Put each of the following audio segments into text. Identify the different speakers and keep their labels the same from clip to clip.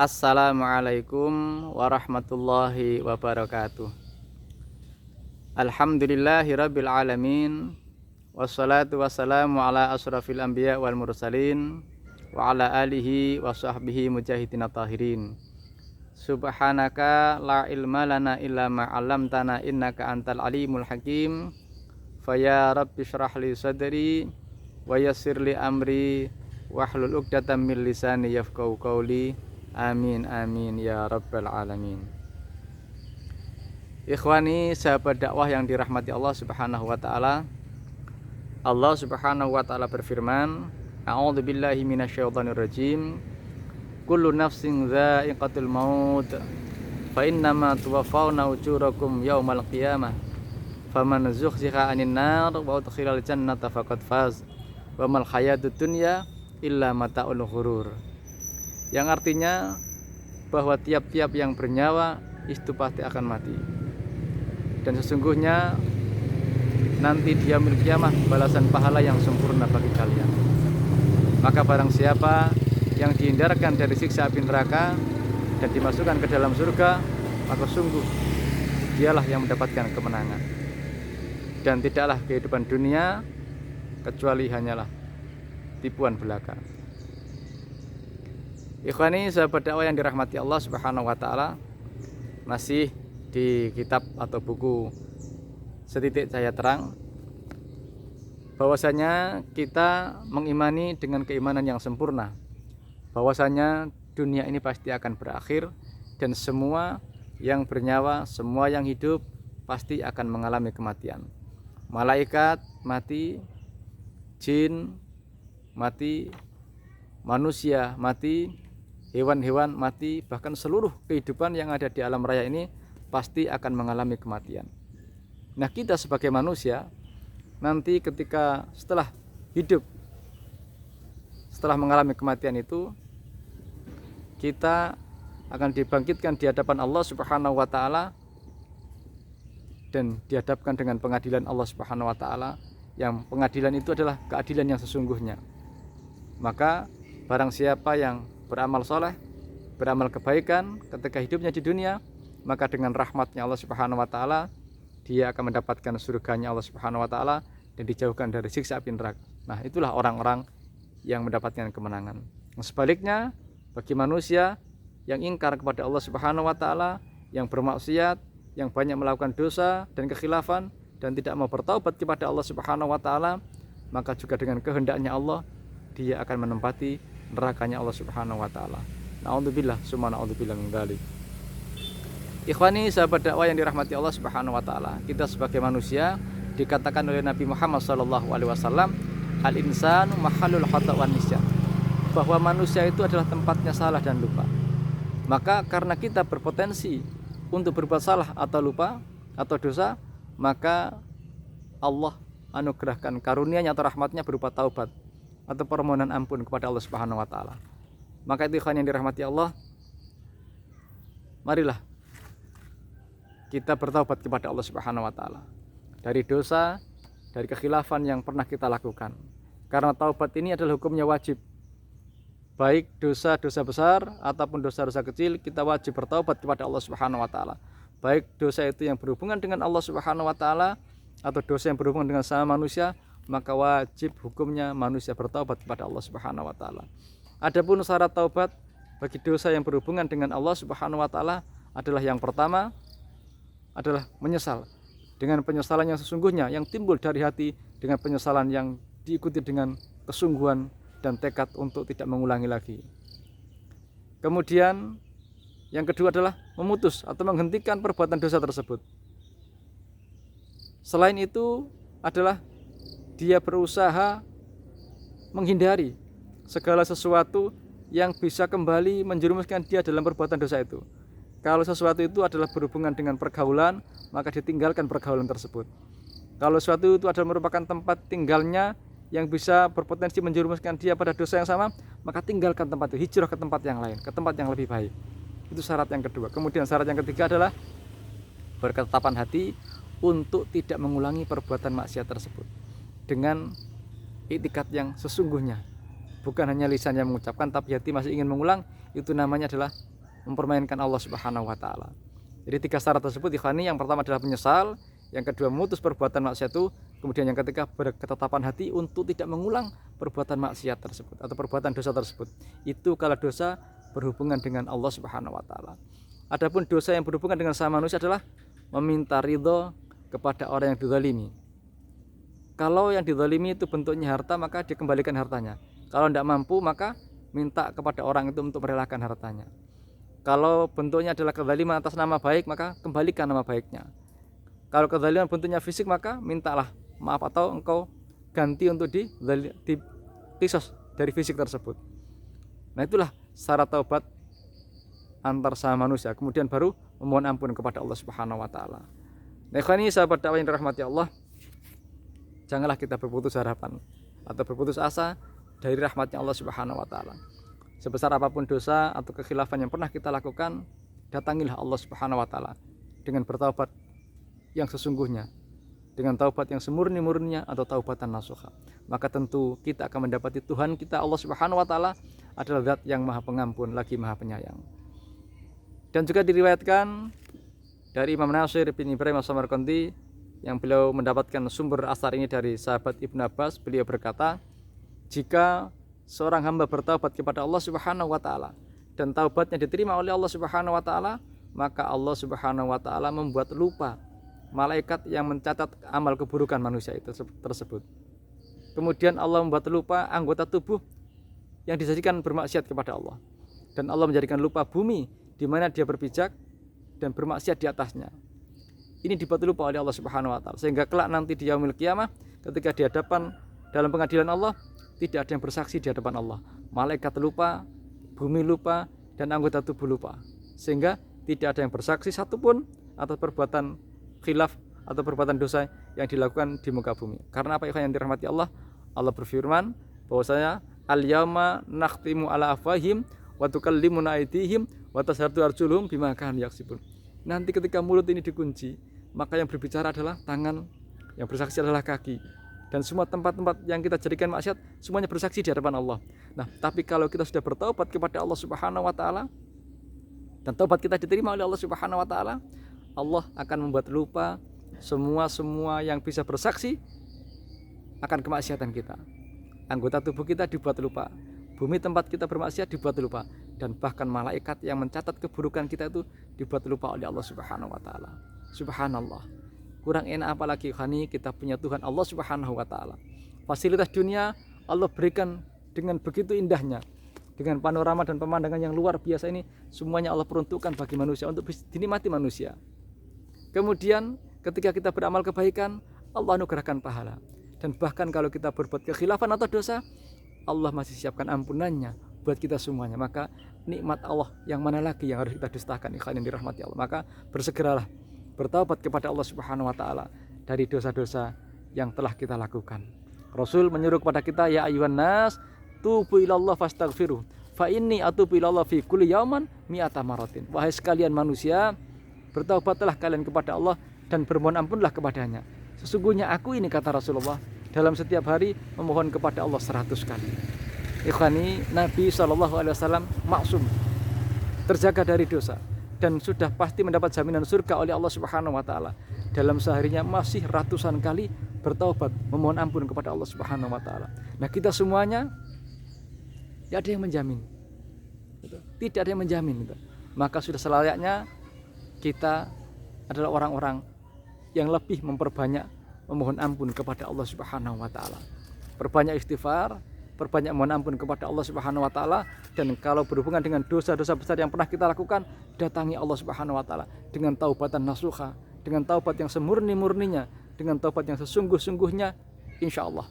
Speaker 1: Assalamualaikum warahmatullahi wabarakatuh. Alhamdulillahirabbil alamin. Wassalatu wassalamu ala asrafil anbiya wal mursalin wa ala alihi wa sahbihi mujahidin tahirin. Subhanaka la ilma lana illa ma 'allamtana innaka antal alimul hakim. Faya rabbi shrah li sadri wa yassir li amri wahlul 'uqdatam min lisani yafqahu qawli. Amin amin ya rabbal alamin. Ikhwani sahabat dakwah yang dirahmati Allah Subhanahu wa taala. Allah Subhanahu wa taala berfirman, A'udzubillahi minasyaitonir rajim. Kullu nafsin dha'iqatul maut. Fa innama tuwaffawna ujurakum yaumal qiyamah. Faman zuhziha 'anil nar wa udkhilal jannata faqad faz. Wa mal hayatud dunya illa mata'ul ghurur. Yang artinya bahwa tiap-tiap yang bernyawa itu pasti akan mati. Dan sesungguhnya nanti di yaumil qiyamah balasan pahala yang sempurna bagi kalian. Maka barang siapa yang dihindarkan dari siksa api neraka dan dimasukkan ke dalam surga, maka sungguh dialah yang mendapatkan kemenangan. Dan tidaklah kehidupan dunia kecuali hanyalah tipuan belaka. Ikhwani sahabat dakwah yang dirahmati Allah Subhanahu wa taala, masih di kitab atau buku Setitik Cahaya Terang, bahwasanya kita mengimani dengan keimanan yang sempurna bahwasanya dunia ini pasti akan berakhir dan semua yang bernyawa, semua yang hidup pasti akan mengalami kematian. Malaikat mati, jin mati, manusia mati, hewan-hewan mati, bahkan seluruh kehidupan yang ada di alam raya ini pasti akan mengalami kematian. Nah, kita sebagai manusia nanti ketika setelah hidup, setelah mengalami kematian itu, kita akan dibangkitkan di hadapan Allah Subhanahu wa taala dan dihadapkan dengan pengadilan Allah Subhanahu wa taala, yang pengadilan itu adalah keadilan yang sesungguhnya. Maka barang siapa yang beramal soleh, beramal kebaikan ketika hidupnya di dunia, maka dengan rahmatnya Allah Subhanahu wa taala dia akan mendapatkan surganya Allah Subhanahu wa taala dan dijauhkan dari siksa api neraka. Nah, itulah orang-orang yang mendapatkan kemenangan. Sebaliknya, bagi manusia yang ingkar kepada Allah Subhanahu wa taala, yang bermaksiat, yang banyak melakukan dosa dan kekhilafan dan tidak mau bertaubat kepada Allah Subhanahu wa taala, maka juga dengan kehendaknya Allah dia akan menempati nerakanya Allah Subhanahu wa taala. Na'udzubillah, summa na'udzubillah min dzalik. Ikhwani sahabat dakwah yang dirahmati Allah Subhanahu wa taala, kita sebagai manusia dikatakan oleh Nabi Muhammad sallallahu alaihi wasallam, al-insanu mahallul khata' wan nisyan, bahwa manusia itu adalah tempatnya salah dan lupa. Maka karena kita berpotensi untuk berbuat salah atau lupa atau dosa, maka Allah anugerahkan karunia-Nya atau rahmatnya berupa taubat atau permohonan ampun kepada Allah Subhanahu wa taala. Maka itu ikhwan yang dirahmati Allah, marilah kita bertaubat kepada Allah Subhanahu wa taala dari dosa, dari kekhilafan yang pernah kita lakukan. Karena taubat ini adalah hukumnya wajib. Baik dosa-dosa besar ataupun dosa-dosa kecil, kita wajib bertaubat kepada Allah Subhanahu wa taala. Baik dosa itu yang berhubungan dengan Allah Subhanahu wa taala atau dosa yang berhubungan dengan sama manusia, maka wajib hukumnya manusia bertaubat kepada Allah Subhanahu wa taala. Adapun syarat taubat bagi dosa yang berhubungan dengan Allah Subhanahu wa taala adalah yang pertama adalah menyesal dengan penyesalan yang sesungguhnya yang timbul dari hati, dengan penyesalan yang diikuti dengan kesungguhan dan tekad untuk tidak mengulangi lagi. Kemudian yang kedua adalah memutus atau menghentikan perbuatan dosa tersebut. Selain itu adalah dia berusaha menghindari segala sesuatu yang bisa kembali menjerumuskan dia dalam perbuatan dosa itu. Kalau sesuatu itu adalah berhubungan dengan pergaulan, maka ditinggalkan pergaulan tersebut. Kalau sesuatu itu adalah merupakan tempat tinggalnya yang bisa berpotensi menjerumuskan dia pada dosa yang sama, maka tinggalkan tempat itu, hijrah ke tempat yang lain, ke tempat yang lebih baik. Itu syarat yang kedua. Kemudian syarat yang ketiga adalah berketetapan hati untuk tidak mengulangi perbuatan maksiat tersebut dengan iktikad yang sesungguhnya, bukan hanya lisan yang mengucapkan tapi hati masih ingin mengulang, itu namanya adalah mempermainkan Allah Subhanahu wa taala. Jadi 3 syarat tersebut ikhwani, yang pertama adalah menyesal, yang kedua memutus perbuatan maksiat itu, kemudian yang ketiga berketetapan hati untuk tidak mengulang perbuatan maksiat tersebut atau perbuatan dosa tersebut. Itu kalau dosa berhubungan dengan Allah Subhanahu wa taala. Adapun dosa yang berhubungan dengan sama manusia adalah meminta ridho kepada orang yang dizalimi. Kalau yang dizalimi itu bentuknya harta, maka dikembalikan hartanya. Kalau tidak mampu, maka minta kepada orang itu untuk merelakan hartanya. Kalau bentuknya adalah kezaliman atas nama baik, maka kembalikan nama baiknya. Kalau kezaliman bentuknya fisik, maka mintalah maaf atau engkau ganti untuk dikisos dari fisik tersebut. Nah, itulah syarat taubat antar sama manusia, kemudian baru memohon ampun kepada Allah Subhanahu wa taala. Nah, ikhwani sahabat dakwah yang dirahmati Allah, janganlah kita berputus harapan atau berputus asa dari rahmatnya Allah Subhanahu wa taala. Sebesar apapun dosa atau kekhilafan yang pernah kita lakukan, datangilah Allah Subhanahu wa taala dengan bertaubat yang sesungguhnya, dengan taubat yang semurni-murninya atau taubatan nasuha. Maka tentu kita akan mendapati Tuhan kita Allah Subhanahu wa taala adalah zat yang Maha Pengampun lagi Maha Penyayang. Dan juga diriwayatkan dari Imam Nasir bin Ibrahim As-Samarqandi, yang beliau mendapatkan sumber asar ini dari sahabat Ibnu Abbas. Beliau berkata, jika seorang hamba bertaubat kepada Allah Subhanahu wa taala dan taubatnya diterima oleh Allah Subhanahu wa taala, maka Allah Subhanahu wa taala membuat lupa malaikat yang mencatat amal keburukan manusia itu tersebut. Kemudian Allah membuat lupa anggota tubuh yang disajikan bermaksiat kepada Allah, dan Allah menjadikan lupa bumi di mana dia berpijak dan bermaksiat di atasnya. Ini dibuat lupa oleh Allah Subhanahu wa taala, sehingga kelak nanti di yaumil qiyamah ketika di hadapan dalam pengadilan Allah, tidak ada yang bersaksi di hadapan Allah. Malaikat lupa, bumi lupa, dan anggota tubuh lupa, sehingga tidak ada yang bersaksi satupun atas perbuatan khilaf atau perbuatan dosa yang dilakukan di muka bumi. Karena apa yang dirahmati Allah? Allah berfirman bahwasanya al-yauma nakhtimu ala afwahim wa tukallimuna aydihim wa tashhadu arjuluhum bima kanu yaksibun. Nanti ketika mulut ini dikunci, maka yang berbicara adalah tangan, yang bersaksi adalah kaki, dan semua tempat-tempat yang kita jadikan maksiat semuanya bersaksi di hadapan Allah. Nah, tapi kalau kita sudah bertaubat kepada Allah Subhanahu wa taala dan taubat kita diterima oleh Allah Subhanahu wa taala, Allah akan membuat lupa semua yang bisa bersaksi akan kemaksiatan kita. Anggota tubuh kita dibuat lupa, bumi tempat kita bermaksiat dibuat lupa, dan bahkan malaikat yang mencatat keburukan kita itu dibuat lupa oleh Allah Subhanahu wa taala. Subhanallah. Kurang enak apalagi khani kita punya Tuhan Allah Subhanahu wa taala. Fasilitas dunia Allah berikan dengan begitu indahnya, dengan panorama dan pemandangan yang luar biasa ini, semuanya Allah peruntukkan bagi manusia untuk dinikmati manusia. Kemudian ketika kita beramal kebaikan, Allah anugerahkan pahala. Dan bahkan kalau kita berbuat kekhilafan atau dosa, Allah masih siapkan ampunannya buat kita semuanya. Maka nikmat Allah yang mana lagi yang harus kita dustakan, ikhwan yang dirahmati Allah. Maka bersegeralah bertaubat kepada Allah Subhanahu wa taala dari dosa-dosa yang telah kita lakukan. Rasul menyuruh kepada kita, ya ayyuhan nas tubu ilallah fastaghfiru fa inni atubu ilallah fi kulli yauman mi'ata maratin. Wahai sekalian manusia, bertaubatlah kalian kepada Allah dan bermohon ampunlah kepadanya. Sesungguhnya aku ini, kata Rasulullah, dalam setiap hari memohon kepada Allah 100 kali. Ikhwani, Nabi SAW maksum, terjaga dari dosa, dan sudah pasti mendapat jaminan surga oleh Allah Subhanahu wa taala. Dalam seharinya masih ratusan kali bertaubat, memohon ampun kepada Allah Subhanahu wa taala. Nah, kita semuanya tidak ada yang menjamin. Tidak ada yang menjamin. Maka sudah selayaknya kita adalah orang-orang yang lebih memperbanyak memohon ampun kepada Allah Subhanahu wa taala. Perbanyak istighfar, perbanyak mohon ampun kepada Allah Subhanahu wa taala, dan kalau berhubungan dengan dosa-dosa besar yang pernah kita lakukan, datangi Allah Subhanahu wa taala dengan taubatan nasuha, dengan taubat yang semurni-murninya, dengan taubat yang sesungguh-sungguhnya. Insyaallah,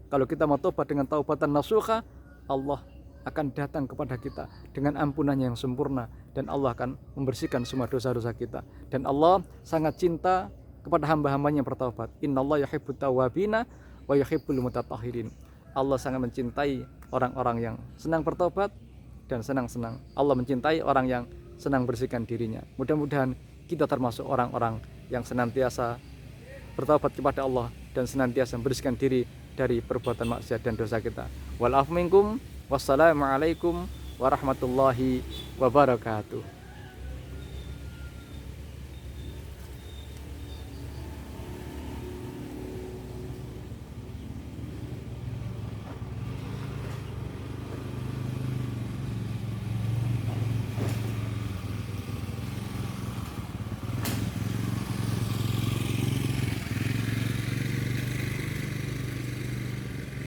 Speaker 1: kalau kita mau taubat dengan taubatan nasuha, Allah akan datang kepada kita dengan ampunannya yang sempurna, dan Allah akan membersihkan semua dosa-dosa kita. Dan Allah sangat cinta kepada hamba-hambanya yang bertaubat. Innallaha yuhibbut tawwabina wa yuhibbul mutatahhirin. Allah sangat mencintai orang-orang yang senang bertaubat dan senang-senang. Allah mencintai orang yang senang bersihkan dirinya. Mudah-mudahan kita termasuk orang-orang yang senantiasa bertaubat kepada Allah dan senantiasa membersihkan diri dari perbuatan maksiat dan dosa kita. Wal afu minkum. Wassalamualaikum warahmatullahi wabarakatuh.